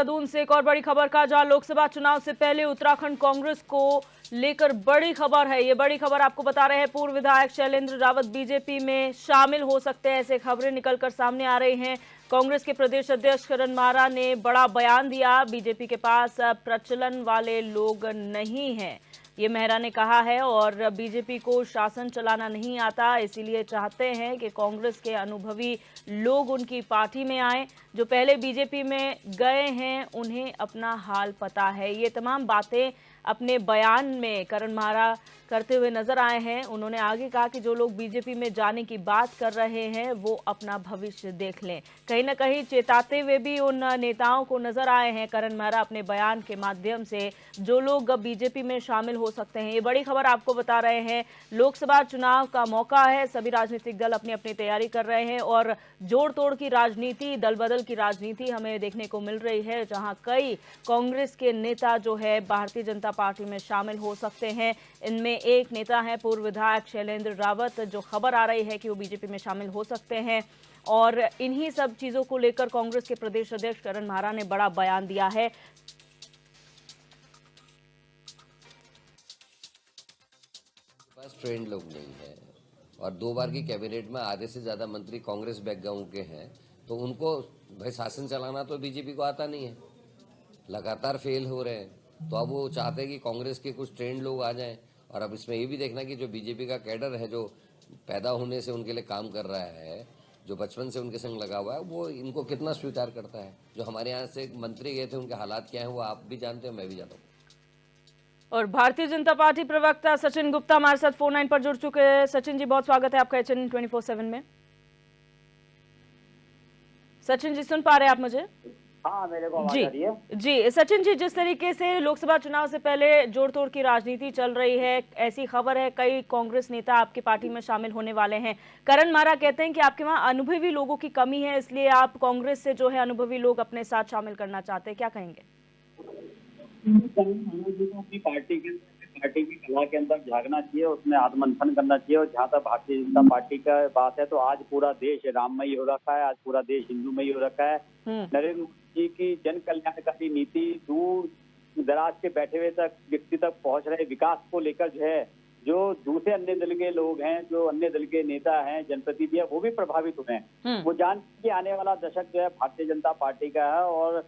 देहरादून से एक और बड़ी खबर का, जहां लोकसभा चुनाव से पहले उत्तराखंड कांग्रेस को लेकर बड़ी खबर है। ये बड़ी खबर आपको बता रहे हैं, पूर्व विधायक शैलेंद्र रावत बीजेपी में शामिल हो सकते हैं, ऐसे खबरें निकलकर सामने आ रही हैं। कांग्रेस के प्रदेश अध्यक्ष करण मारा ने बड़ा बयान दिया, बीजेपी के पास प्रचलन वाले लोग नहीं हैं, ये मेहरा ने कहा है। और बीजेपी को शासन चलाना नहीं आता, इसीलिए चाहते हैं कि कांग्रेस के अनुभवी लोग उनकी पार्टी में आए। जो पहले बीजेपी में गए हैं उन्हें अपना हाल पता है। ये तमाम बातें अपने बयान में करण मारा करते हुए नजर आए हैं। उन्होंने आगे कहा कि जो लोग बीजेपी में जाने की बात कर रहे हैं वो अपना भविष्य देख लें। कहीं ना कहीं चेताते हुए भी उन नेताओं को नजर आए हैं करण मारा अपने बयान के माध्यम से, जो लोग बीजेपी में शामिल हो सकते हैं। ये बड़ी खबर आपको बता रहे हैं। लोकसभा चुनाव का मौका है, सभी राजनीतिक दल अपनी अपनी तैयारी कर रहे हैं और जोड़ तोड़ की राजनीति, दल बदल की राजनीति हमें देखने को मिल रही है, जहां कई कांग्रेस के नेता जो है भारतीय जनता पार्टी में शामिल हो सकते हैं। इनमें एक नेता है पूर्व विधायक शैलेंद्र रावत, जो खबर आ रही है कि वो बीजेपी में शामिल हो सकते हैं। और इन्हीं सब चीजों को लेकर कांग्रेस के प्रदेश अध्यक्ष करण मारा ने बड़ा बयान दिया है। बस ट्रेंड लोग नहीं है और 2 बार की कैबिनेट में आधे से ज्यादा मंत्री कांग्रेस बैकग्राउंड के हैं, तो उनको भाई शासन चलाना तो बीजेपी को आता नहीं है, लगातार फेल हो रहे हैं। तो अब वो चाहते हैं कि कांग्रेस के कुछ ट्रेंड लोग आ जाएं। और अब इसमें ये भी देखना कि जो बीजेपी का कैडर है, जो पैदा होने से उनके लिए काम कर रहा है, जो बचपन से उनके संग लगा हुआ है, वो इनको कितना स्वीकार करता है। जो हमारे यहाँ से एक मंत्री गए थे, उनके हालात क्या है वो आप भी जानते हैं, मैं भी जानता हूँ। और भारतीय जनता पार्टी प्रवक्ता सचिन गुप्ता हमारे साथ फोन लाइन पर जुड़ चुके हैं। सचिन जी, बहुत स्वागत है आपका HN 24/7 में। सचिन जी, सुन पा रहे हैं आप मुझे? हाँ, मेरे को आवाज आ रही है। जी सचिन जी, जिस तरीके से लोकसभा चुनाव से पहले जोड़ तोड़ की राजनीति चल रही है, ऐसी खबर है कई कांग्रेस नेता आपकी पार्टी में शामिल होने वाले हैं। करण मारा कहते हैं कि आपके वहां अनुभवी लोगों की कमी है, इसलिए आप कांग्रेस से जो है अनुभवी लोग अपने साथ शामिल करना चाहते हैं, क्या कहेंगे? अपनी पार्टी की कला के अंदर झांकना चाहिए, उसमें आत्ममंथन करना चाहिए। और जहाँ तक भारतीय जनता पार्टी का बात है, तो आज पूरा देश राममयी हो रखा है, आज पूरा देश हिंदूमयी हो रखा है। नरेंद्र मोदी जी की जन कल्याणकारी नीति दूर दराज के बैठे हुए तक व्यक्ति तक पहुंच रहे विकास को लेकर जो है, जो दूसरे अन्य दल के लोग हैं, जो अन्य दल के नेता हैं, जनप्रतिनिधि है, वो भी प्रभावित हुए हैं। वो जान के आने वाला दशक जो है भारतीय जनता पार्टी का है और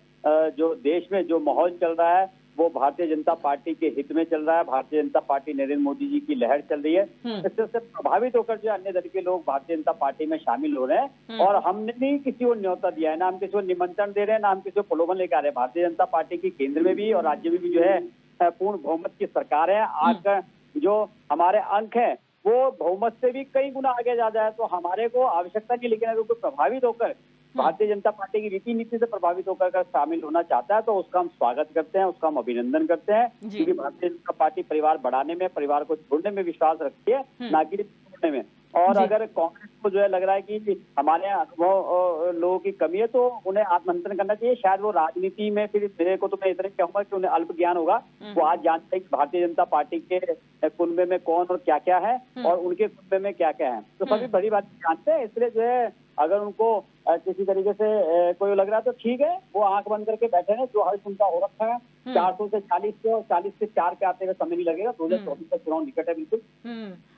जो देश में जो माहौल चल रहा है वो भारतीय जनता पार्टी के हित में चल रहा है। भारतीय जनता पार्टी नरेंद्र मोदी जी की लहर चल रही है, इससे प्रभावित होकर जो अन्य दल के लोग भारतीय जनता पार्टी में शामिल हो रहे हैं। और हमने नहीं किसी को न्योता दिया है, ना हम किसी को निमंत्रण दे रहे हैं, ना हम किसी को प्रलोभन लेकर आ रहे हैं। भारतीय जनता पार्टी की केंद्र में भी और राज्य में भी जो है पूर्ण बहुमत की सरकार है। आज का जो हमारे अंक है वो बहुमत से भी कई गुना आगे जा जाए तो हमारे को आवश्यकता नहीं, लेकिन अगर कोई प्रभावित होकर भारतीय जनता पार्टी की रीति नीति से प्रभावित होकर शामिल होना चाहता है तो उसका हम स्वागत करते हैं, उसका हम अभिनंदन करते हैं। क्योंकि भारतीय जनता पार्टी परिवार बढ़ाने में, परिवार को जोड़ने में विश्वास रखती है, ना कि तोड़ने में। और अगर कांग्रेस को जो है लग रहा है कि हमारे अनुभव लोगों की कमी है, तो उन्हें आत्ममंथन करना चाहिए। शायद वो राजनीति में, फिर मेरे को तो मैं इतना कहूंगा कि उन्हें अल्प ज्ञान होगा। वो आज जानते हैं कि भारतीय जनता पार्टी के कुनबे में कौन और क्या क्या है और उनके कुनबे में क्या क्या है, तो सभी बड़ी बात जानते हैं। इसलिए जो है अगर उनको किसी तरीके से कोई लग रहा है तो ठीक है, वो आंख बंद करके बैठे हैं। जो हर उनका हो रखा है 400 से 40 से और 40 से 4 के आते हुए समय नहीं लगेगा। 2024 का चुनाव निकट है बिल्कुल।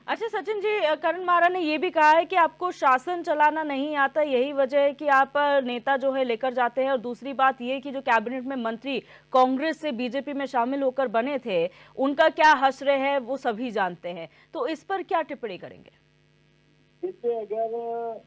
अच्छा सचिन जी, करण मारा ने ये भी कहा है कि आपको शासन चलाना नहीं आता, यही वजह है कि आप नेता जो है लेकर जाते हैं। और दूसरी बात ये कि जो कैबिनेट में मंत्री कांग्रेस से बीजेपी में शामिल होकर बने थे, उनका क्या हश्र है वो सभी जानते हैं, तो इस पर क्या टिप्पणी करेंगे? इससे अगर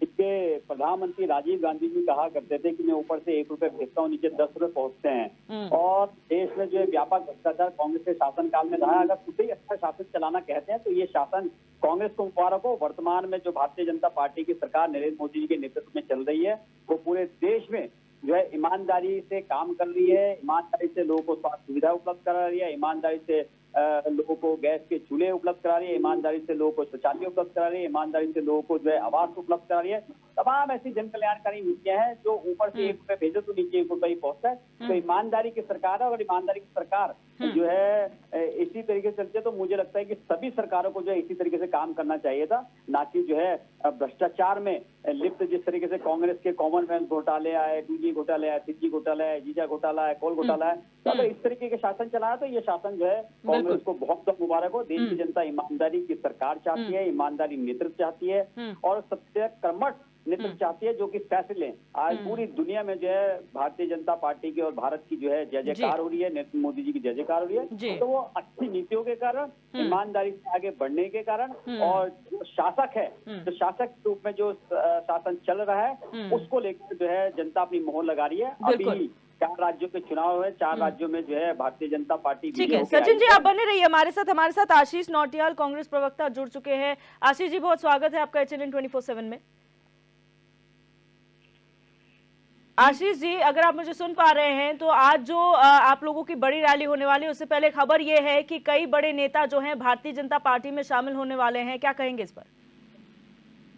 इसके प्रधानमंत्री राजीव गांधी जी कहा करते थे कि मैं ऊपर से 1 रुपए भेजता हूँ, नीचे 10 रुपए पहुंचते हैं। और देश में जो है व्यापक भ्रष्टाचार कांग्रेस के शासनकाल में रहा है। अगर खुद ही अच्छा शासन चलाना कहते हैं तो ये शासन कांग्रेस को मुबारक हो। वर्तमान में जो भारतीय जनता पार्टी की सरकार नरेंद्र मोदी जी के नेतृत्व में चल रही है, वो पूरे देश में जो है ईमानदारी से काम कर रही है, ईमानदारी से लोगों को स्वास्थ्य सुविधा उपलब्ध करा रही है, ईमानदारी से लोगों को गैस के चूल्हे उपलब्ध करा रही है, ईमानदारी से लोगों को शौचालय उपलब्ध करा रही है, ईमानदारी से लोगों को जो है आवास उपलब्ध करा रही है। तमाम ऐसी जन कल्याणकारी नीतियां हैं जो ऊपर से 1 रुपए भेजो तो नीचे 1 रुपए ही पहुंचता है। तो ईमानदारी की सरकार है, और ईमानदारी की सरकार जो है इसी तरीके से चलती है। तो मुझे लगता है कि सभी सरकारों को जो है इसी तरीके से काम करना चाहिए था, ना कि जो है भ्रष्टाचार में लिप्त जिस तरीके से कांग्रेस के कॉमनवेल्थ घोटाले आए, 2G घोटाले आए, 3G घोटाला है, जीजा घोटाला है, कोल घोटाला है। तो अगर इस तरीके के शासन चलाया तो ये शासन जो है कांग्रेस को बहुत बहुत मुबारक हो। देश की जनता ईमानदारी की सरकार चाहती है, ईमानदारी नेतृत्व चाहती है, और सबसे कर्मठ नेतृत्व चाहती है जो कि फैसले आज पूरी दुनिया में जो है भारतीय जनता पार्टी की और भारत की जो है जय जयकार हो रही है, नरेंद्र मोदी जी की जय जयकार हो रही है। तो वो अच्छी नीतियों के कारण, ईमानदारी से आगे बढ़ने के कारण, और जो शासक है, जो शासक के रूप में जो शासन चल रहा है उसको लेकर जो है जनता अपनी मोहर लगा रही है। अभी 4 राज्यों के चुनाव है, 4 राज्यों में जो है भारतीय जनता पार्टी। ठीक है सचिन जी, आप बने रहिए हमारे साथ आशीष नौटियाल कांग्रेस प्रवक्ता जुड़ चुके हैं। आशीष जी, बहुत स्वागत है आपका HNN 24/7 में। आशीष जी, अगर आप मुझे सुन पा रहे हैं तो आज जो आप लोगों की बड़ी रैली होने वाली है, उससे पहले खबर ये है कि कई बड़े नेता जो हैं भारतीय जनता पार्टी में शामिल होने वाले हैं, क्या कहेंगे इस पर?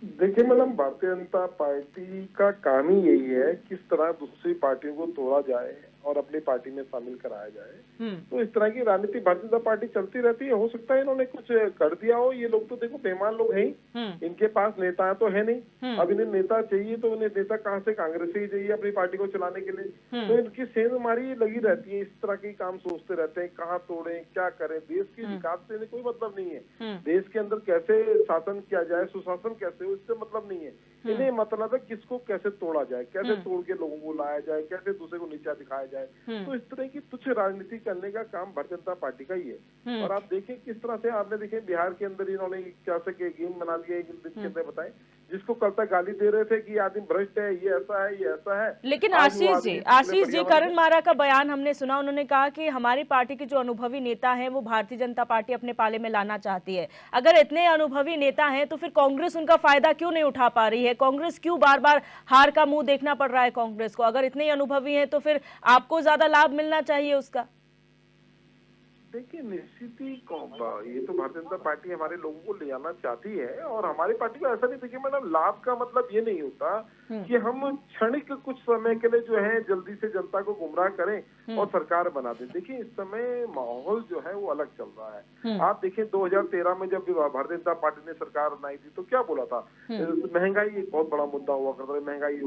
देखिए मैडम, भारतीय जनता पार्टी का काम ही यही है किस तरह दूसरी पार्टियों को तोड़ा जाए और अपनी पार्टी में शामिल कराया जाए। तो इस तरह की राजनीति भारतीय जनता पार्टी चलती रहती है। हो सकता है इन्होंने कुछ कर दिया हो। ये लोग तो देखो बेईमान लोग हैं ही, इनके पास नेता तो है नहीं। अब इन्हें नेता चाहिए तो इन्हें नेता कहाँ से? कांग्रेस से ही चाहिए अपनी पार्टी को चलाने के लिए। तो इनकी सेंधमारी लगी रहती है, इस तरह के काम सोचते रहते हैं, कहाँ तोड़े, क्या करें। देश के विकास से इन्हें कोई मतलब नहीं है। देश के अंदर कैसे शासन किया जाए, सुशासन कैसे हो, इससे मतलब नहीं है। इन्हें मतलब है किसको कैसे तोड़ा जाए, कैसे तोड़ के लोगों को लाया जाए, कैसे दूसरे को नीचा दिखाया जाए। तो इस तरह की तुच्छ राजनीति करने का काम भारतीय जनता पार्टी का ही है। और आप देखिए किस तरह से, आपने देखे बिहार के अंदर इन्होंने क्या से गेम बना दिया, एक दिन के अंदर बताएं, जिसको कल तक गाली दे रहे थे कि ये आदमी भ्रष्ट है, ये ऐसा है, ये ऐसा है। लेकिन आशीष जी, करण मारा का बयान हमने सुना, उन्होंने कहा कि हमारी पार्टी के जो अनुभवी नेता हैं वो भारतीय जनता पार्टी अपने पाले में लाना चाहती है। अगर इतने अनुभवी नेता हैं तो फिर कांग्रेस उनका फायदा क्यों नहीं उठा पा रही है? कांग्रेस क्यों बार बार हार का मुंह देखना पड़ रहा है कांग्रेस को? अगर इतने अनुभवी हैं तो फिर आपको ज्यादा लाभ मिलना चाहिए उसका। देखिए निश्चित ही ये तो भारतीय जनता पार्टी हमारे लोगों को ले आना चाहती है, और हमारी पार्टी को ऐसा नहीं। देखिए मैडम, लाभ का मतलब ये नहीं होता कि हम क्षणिक कुछ समय के लिए जो है जल्दी से जनता को गुमराह करें और सरकार बना दें। देखिए इस समय माहौल जो है वो अलग चल रहा है। आप देखिए 2013 में जब भारतीय जनता पार्टी ने सरकार बनाई थी तो क्या बोला था? महंगाई एक बहुत बड़ा मुद्दा हुआ करता है, महंगाई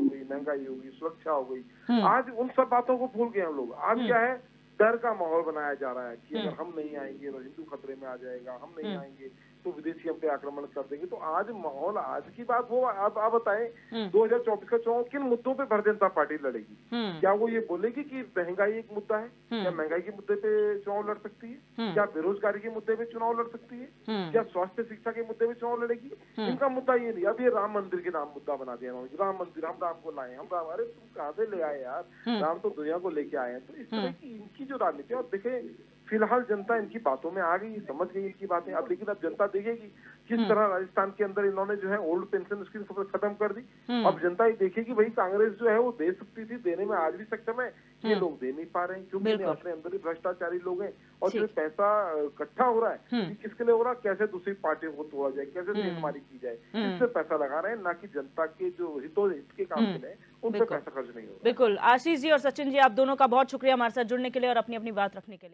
होगी, सुरक्षा हो गई। आज उन सब बातों को भूल गए हम लोग। आज क्या है? डर का माहौल बनाया जा रहा है कि अगर हम नहीं आएंगे तो हिंदू खतरे में आ जाएगा, हम नहीं आएंगे तो विदेशी हम पे आक्रमण कर देंगे। तो आज माहौल, आज की बात वो आप बताएं 2024 का चुनाव किन मुद्दों पे भारतीय जनता पार्टी लड़ेगी? क्या वो ये बोलेगी कि महंगाई एक मुद्दा है? क्या महंगाई के मुद्दे पे चुनाव लड़ सकती है? क्या बेरोजगारी के मुद्दे पे चुनाव लड़ सकती है? क्या स्वास्थ्य शिक्षा के मुद्दे पे चुनाव लड़ेगी? इनका मुद्दा ये नहीं। अब ये राम मंदिर के नाम मुद्दा बना दिया उन्होंने। राम मंदिर, हम राम को लाए, हम राम। अरे तुम कहाँ से ले आए यार? राम तो दुनिया को लेके आए हैं। तो इस तरह की इनकी जो राजनीति है, और देखे फिलहाल जनता इनकी बातों में आ गई, समझ गई इनकी बातें। अब लेकिन अब जनता देखेगी किस तरह राजस्थान के अंदर इन्होंने जो है ओल्ड पेंशन स्कीम खत्म कर दी। अब जनता ये देखेगी भाई कांग्रेस जो है वो दे सकती थी, देने में आज भी सक्षम है, ये लोग दे नहीं पा रहे हैं क्योंकि अपने अंदर ही भ्रष्टाचारी लोग हैं। और जो पैसा इकट्ठा हो रहा है किसके लिए हो रहा है? कैसे दूसरी पार्टियों को तोड़ा जाए, कैसे सेंधमारी की जाए, इससे पैसा लगा रहे हैं, ना कि जनता के जो हित के काम के लिए उनसे पैसा खर्च नहीं हो रहा। बिल्कुल। आशीष जी और सचिन जी, आप दोनों का बहुत शुक्रिया हमारे साथ जुड़ने के लिए और अपनी अपनी बात रखने के लिए।